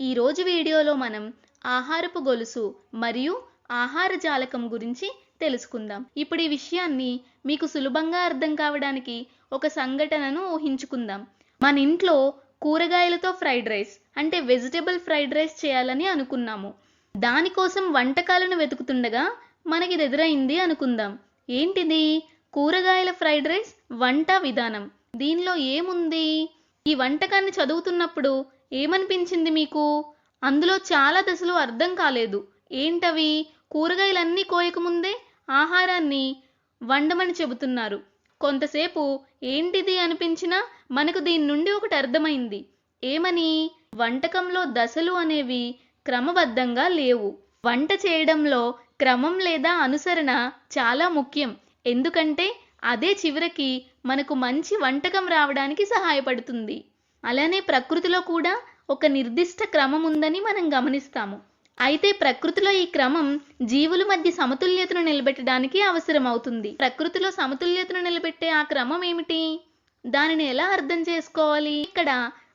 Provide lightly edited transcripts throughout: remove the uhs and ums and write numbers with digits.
ఈరోజు వీడియోలో మనం ఆహారపు గొలుసు మరియు ఆహార జాలకం గురించి తెలుసుకుందాం. ఇప్పుడు ఈ విషయాన్ని మీకు సులభంగా అర్థం కావడానికి ఒక సంఘటనను ఊహించుకుందాం. మన ఇంట్లో కూరగాయలతో ఫ్రైడ్ రైస్ అంటే వెజిటబుల్ ఫ్రైడ్ రైస్ చేయాలని అనుకున్నాము. దానికోసం వంటకాలను వెతుకుతుండగా మనకి ఇది ఎదురైంది అనుకుందాం. ఏంటిది? కూరగాయల ఫ్రైడ్ రైస్ వంట విధానం. దీనిలో ఏముంది? ఈ వంటకాన్ని చదువుతున్నప్పుడు ఏమనిపించింది మీకు? అందులో చాలా దశలు అర్థం కాలేదు. ఏంటవి? కూరగాయలన్నీ కోయకముందే ఆహారాన్ని వండమని చెబుతున్నారు. కొంతసేపు ఏంటిది అనిపించినా మనకు దీని నుండి ఒకటి అర్థమైంది. ఏమని? వంటకంలో దశలు అనేవి క్రమబద్ధంగా లేవు. వంట చేయడంలో క్రమం లేదా అనుసరణ చాలా ముఖ్యం. ఎందుకంటే అదే చివరికి మనకు మంచి వంటకం రావడానికి సహాయపడుతుంది. అలానే ప్రకృతిలో కూడా ఒక నిర్దిష్ట క్రమం ఉందని మనం గమనిస్తాము. అయితే ప్రకృతిలో ఈ క్రమం జీవుల మధ్య సమతుల్యతను నిలబెట్టడానికి అవసరం అవుతుంది. ప్రకృతిలో సమతుల్యతను నిలబెట్టే ఆ క్రమం ఏమిటి? దానిని ఎలా అర్థం చేసుకోవాలి? ఇక్కడ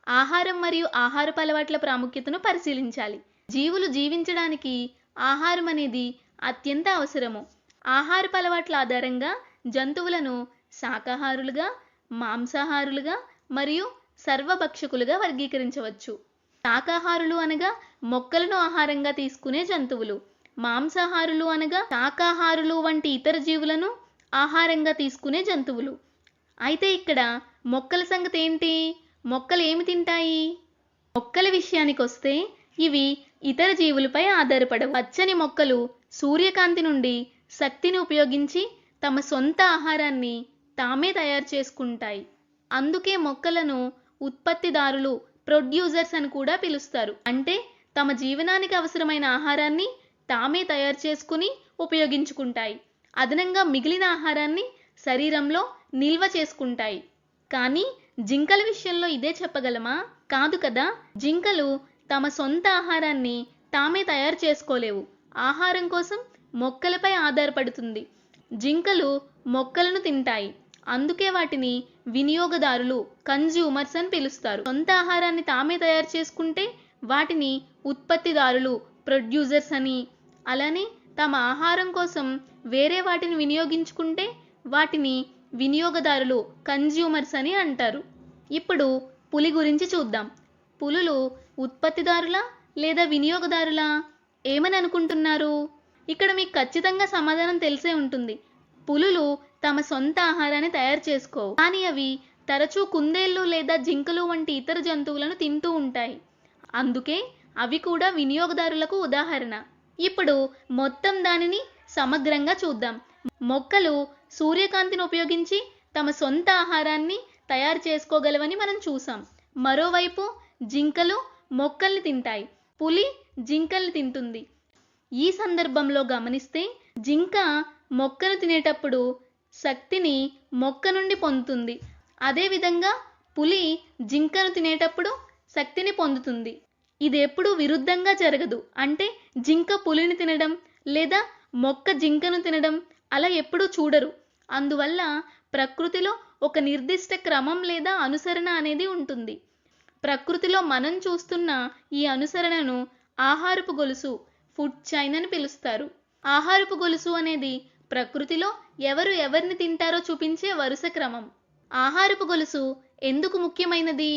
ఆహారం మరియు ఆహారపు అలవాట్ల ప్రాముఖ్యతను పరిశీలించాలి. జీవులు జీవించడానికి ఆహారం అనేది అత్యంత అవసరము. ఆహారపు అలవాట్ల ఆధారంగా జంతువులను శాకాహారులుగా, మాంసాహారులుగా మరియు సర్వభక్షకులుగా వర్గీకరించవచ్చు. శాకాహారులు అనగా మొక్కలను ఆహారంగా తీసుకునే జంతువులు. మాంసాహారులు అనగా శాకాహారులు వంటి ఇతర జీవులను ఆహారంగా తీసుకునే జంతువులు. అయితే ఇక్కడ మొక్కల సంగతి ఏంటి? మొక్కలు ఏమి తింటాయి? మొక్కల విషయానికి వస్తే ఇవి ఇతర జీవులపై ఆధారపడవు. పచ్చని మొక్కలు సూర్యకాంతి నుండి శక్తిని ఉపయోగించి తమ సొంత ఆహారాన్ని తామే తయారు చేసుకుంటాయి. అందుకే మొక్కలను ఉత్పత్తిదారులు, ప్రొడ్యూసర్స్ అని కూడా పిలుస్తారు. అంటే తమ జీవనానికి అవసరమైన ఆహారాన్ని తామే తయారు చేసుకుని ఉపయోగించుకుంటాయి. అదనంగా మిగిలిన ఆహారాన్ని శరీరంలో నిల్వ చేసుకుంటాయి. కానీ జింకల విషయంలో ఇదే చెప్పగలమా? కాదు కదా. జింకలు తమ సొంత ఆహారాన్ని తామే తయారు చేసుకోలేవు. ఆహారం కోసం మొక్కలపై ఆధారపడుతుంది. జింకలు మొక్కలను తింటాయి. అందుకే వాటిని వినియోగదారులు, కన్జ్యూమర్స్ అని పిలుస్తారు. సొంత ఆహారాన్ని తామే తయారు చేసుకుంటే వాటిని ఉత్పత్తిదారులు, ప్రొడ్యూసర్స్ అని, అలానే తమ ఆహారం కోసం వేరే వాటిని వినియోగించుకుంటే వాటిని వినియోగదారులు, కన్జ్యూమర్స్ అని అంటారు. ఇప్పుడు పులి గురించి చూద్దాం. పులులు ఉత్పత్తిదారులా లేదా వినియోగదారులా? ఏమని అనుకుంటున్నారు? ఇక్కడ మీకు ఖచ్చితంగా సమాధానం తెలిసే ఉంటుంది. పులులు తమ సొంత ఆహారాన్ని తయారు చేసుకోవు. కానీ అవి తరచూ కుందేళ్ళు లేదా జింకలు వంటి ఇతర జంతువులను తింటూ ఉంటాయి. అందుకే అవి కూడా వినియోగదారులకు ఉదాహరణ. ఇప్పుడు మొత్తం దానిని సమగ్రంగా చూద్దాం. మొక్కలు సూర్యకాంతిని ఉపయోగించి తమ సొంత ఆహారాన్ని తయారు చేసుకోగలవని మనం చూసాం. మరోవైపు జింకలు మొక్కల్ని తింటాయి. పులి జింకల్ని తింటుంది. ఈ సందర్భంలో గమనిస్తే జింక మొక్కను తినేటప్పుడు శక్తిని మొక్క నుండి పొందుతుంది. అదేవిధంగా పులి జింకను తినేటప్పుడు శక్తిని పొందుతుంది. ఇది ఎప్పుడూ విరుద్ధంగా జరగదు. అంటే జింక పులిని తినడం లేదా మొక్క జింకను తినడం అలా ఎప్పుడూ చూడరు. అందువల్ల ప్రకృతిలో ఒక నిర్దిష్ట క్రమం లేదా అనుసరణ అనేది ఉంటుంది. ప్రకృతిలో మనం చూస్తున్న ఈ అనుసరణను ఆహారపు గొలుసు, ఫుడ్ చైన్ అని పిలుస్తారు. ఆహారపు గొలుసు అనేది ప్రకృతిలో ఎవరు ఎవరిని తింటారో చూపించే వరుస క్రమం. ఆహారపు గొలుసు ఎందుకు ముఖ్యమైనది?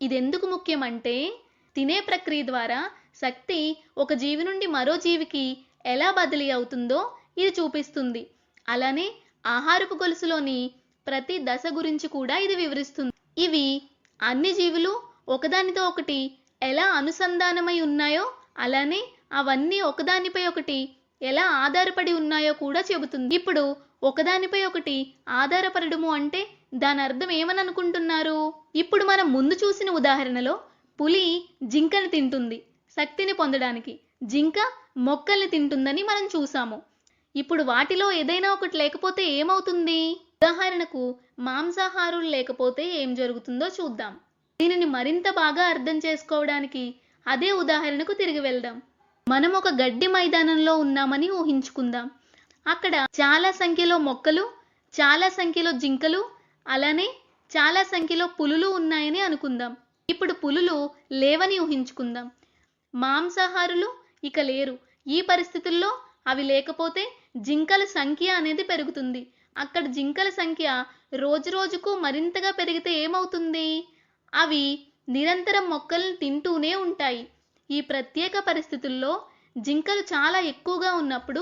ఇది ఎందుకు ముఖ్యమంటే తినే ప్రక్రియ ద్వారా శక్తి ఒక జీవి నుండి మరో జీవికి ఎలా బదిలీ అవుతుందో ఇది చూపిస్తుంది. అలానే ఆహారపు గొలుసులోని ప్రతి దశ గురించి కూడా ఇది వివరిస్తుంది. ఇవి అన్ని జీవులు ఒకదానితో ఒకటి ఎలా అనుసంధానమై ఉన్నాయో, అలానే అవన్నీ ఒకదానిపై ఒకటి ఎలా ఆధారపడి ఉన్నాయో కూడా చెబుతుంది. ఇప్పుడు ఒకదానిపై ఒకటి ఆధారపడము అంటే దాని అర్థం ఏమని అనుకుంటున్నారు? ఇప్పుడు మనం ముందు చూసిన ఉదాహరణలో పులి జింకని తింటుంది శక్తిని పొందడానికి. జింక మొక్కల్ని తింటుందని మనం చూసాము. ఇప్పుడు వాటిలో ఏదైనా ఒకటి లేకపోతే ఏమవుతుంది? ఉదాహరణకు మాంసాహారులు లేకపోతే ఏం జరుగుతుందో చూద్దాం. దీనిని మరింత బాగా అర్థం చేసుకోవడానికి అదే ఉదాహరణకు తిరిగి వెళ్దాం. మనం ఒక గడ్డి మైదానంలో ఉన్నామని ఊహించుకుందాం. అక్కడ చాలా సంఖ్యలో మొక్కలు, చాలా సంఖ్యలో జింకలు, అలానే చాలా సంఖ్యలో పులులు ఉన్నాయని అనుకుందాం. ఇప్పుడు పులులు లేవని ఊహించుకుందాం. మాంసాహారులు ఇక లేరు. ఈ పరిస్థితుల్లో అవి లేకపోతే జింకల సంఖ్య అనేది పెరుగుతుంది. అక్కడ జింకల సంఖ్య రోజురోజుకు మరింతగా పెరిగితే ఏమవుతుంది? అవి నిరంతరం మొక్కల్ని తింటూనే ఉంటాయి. ఈ ప్రత్యేక పరిస్థితుల్లో జింకలు చాలా ఎక్కువగా ఉన్నప్పుడు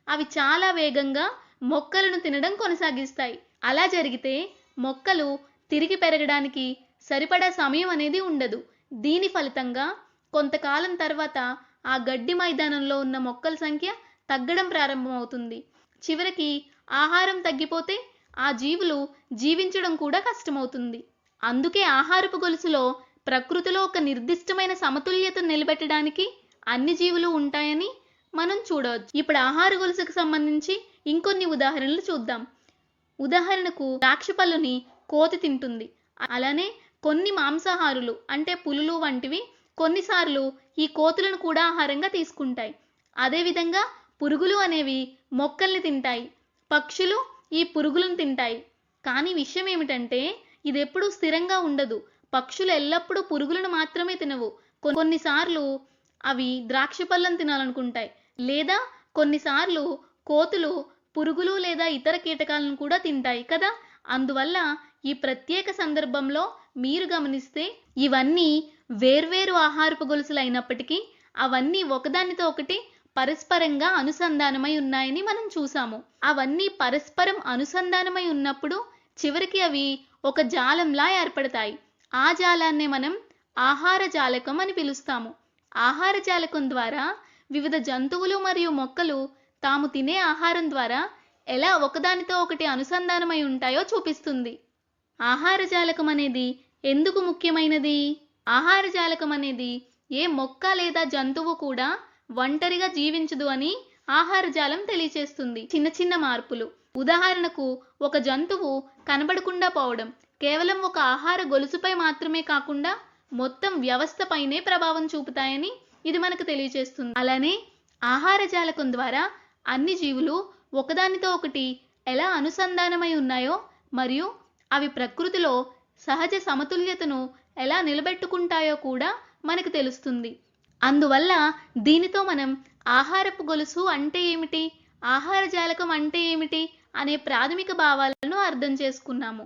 అవి చాలా వేగంగా మొక్కలను తినడం కొనసాగిస్తాయి. అలా జరిగితే మొక్కలు తిరిగి పెరగడానికి సరిపడా సమయం అనేది ఉండదు. దీని ఫలితంగా కొంతకాలం తర్వాత ఆ గడ్డి మైదానంలో ఉన్న మొక్కల సంఖ్య తగ్గడం ప్రారంభమవుతుంది. చివరికి ఆహారం తగ్గిపోతే ఆ జీవులు జీవించడం కూడా కష్టమవుతుంది. అందుకే ఆహారపు గొలుసులో ప్రకృతిలో ఒక నిర్దిష్టమైన సమతుల్యతను నిలబెట్టడానికి అన్ని జీవులు ఉంటాయని మనం చూడవచ్చు. ఇప్పుడు ఆహార గొలుసుకు సంబంధించి ఇంకొన్ని ఉదాహరణలు చూద్దాం. ఉదాహరణకు ద్రాక్ష పళ్ళుని కోతి తింటుంది. అలానే కొన్ని మాంసాహారులు అంటే పులులు వంటివి కొన్నిసార్లు ఈ కోతులను కూడా ఆహారంగా తీసుకుంటాయి. అదేవిధంగా పురుగులు అనేవి మొక్కల్ని తింటాయి. పక్షులు ఈ పురుగులను తింటాయి. కానీ విషయం ఏమిటంటే ఇది ఎప్పుడూ స్థిరంగా ఉండదు. పక్షులు ఎల్లప్పుడూ పురుగులను మాత్రమే తినవు. కొన్నిసార్లు అవి ద్రాక్ష పళ్ళను తినాలనుకుంటాయి. లేదా కొన్నిసార్లు కోతులు పురుగులు లేదా ఇతర కీటకాలను కూడా తింటాయి కదా. అందువల్ల ఈ ప్రత్యేక సందర్భంలో మీరు గమనిస్తే ఇవన్నీ వేర్వేరు ఆహారపు గొలుసులు అయినప్పటికీ అవన్నీ ఒకదానితో ఒకటి పరస్పరంగా అనుసంధానమై ఉన్నాయని మనం చూసాము. అవన్నీ పరస్పరం అనుసంధానమై ఉన్నప్పుడు చివరికి అవి ఒక జాలంలా ఏర్పడతాయి. ఆ జాలాన్నే మనం ఆహార జాలకం అని పిలుస్తాము. ఆహార జాలకం ద్వారా వివిధ జంతువులు మరియు మొక్కలు తాము తినే ఆహారం ద్వారా ఎలా ఒకదానితో ఒకటి అనుసంధానమై ఉంటాయో చూపిస్తుంది. ఆహార జాలకం అనేది ఎందుకు ముఖ్యమైనది? ఆహార జాలకం అనేది ఏ మొక్క లేదా జంతువు కూడా ఒంటరిగా జీవించదు అని ఆహార జాలం తెలియచేస్తుంది. చిన్న చిన్న మార్పులు, ఉదాహరణకు ఒక జంతువు కనబడకుండా పోవడం కేవలం ఒక ఆహార గొలుసుపై మాత్రమే కాకుండా మొత్తం వ్యవస్థపైనే ప్రభావం చూపుతాయని ఇది మనకు తెలియచేస్తుంది. అలానే ఆహార జాలకం ద్వారా అన్ని జీవులు ఒకదానితో ఒకటి ఎలా అనుసంధానమై ఉన్నాయో మరియు అవి ప్రకృతిలో సహజ సమతుల్యతను ఎలా నిలబెట్టుకుంటాయో కూడా మనకు తెలుస్తుంది. అందువల్ల దీనితో మనం ఆహారపు గొలుసు అంటే ఏమిటి, ఆహార జాలకం అంటే ఏమిటి అనే ప్రాథమిక భావాలను అర్థం చేసుకున్నాము.